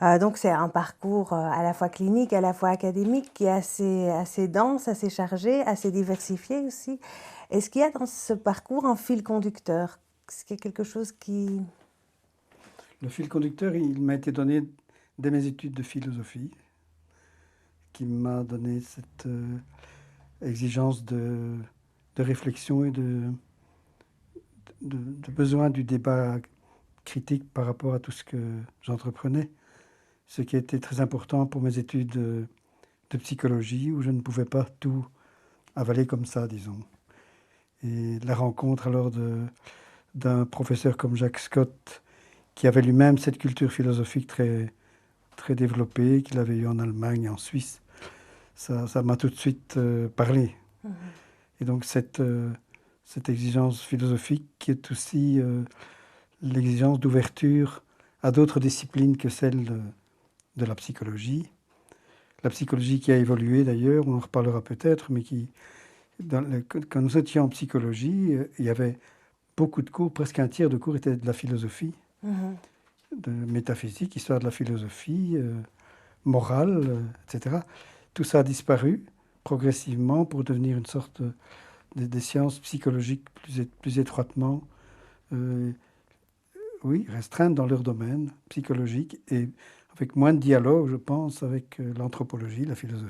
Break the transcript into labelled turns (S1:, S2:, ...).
S1: Donc c'est un parcours, à la fois clinique, à la fois académique, qui est assez dense, assez chargé, assez diversifié aussi. Est-ce qu'il y a dans ce parcours un fil conducteur? Est-ce qu'il y a quelque chose qui...
S2: Le fil conducteur, il m'a été donné dès mes études de philosophie, qui m'a donné cette exigence de réflexion et de besoin du débat critique par rapport à tout ce que j'entreprenais. Ce qui a été très important pour mes études de psychologie, où je ne pouvais pas tout avaler comme ça, disons. Et la rencontre alors d'un professeur comme Jacques Scott, qui avait lui-même cette culture philosophique très, très développée, qu'il avait eu en Allemagne et en Suisse, ça m'a tout de suite parlé.
S1: Mhm.
S2: Et donc cette exigence philosophique qui est aussi l'exigence d'ouverture à d'autres disciplines que celle de la psychologie. La psychologie qui a évolué d'ailleurs, on en reparlera peut-être, mais quand nous étions en psychologie, il y avait beaucoup de cours, presque un tiers de cours était de la philosophie,
S1: Mhm.
S2: de métaphysique, histoire de la philosophie, morale, etc. Tout ça a disparu progressivement pour devenir une sorte des sciences psychologiques plus étroitement, euh, oui, restreintes dans leur domaine psychologique et avec moins de dialogue, je pense, avec l'anthropologie, la philosophie.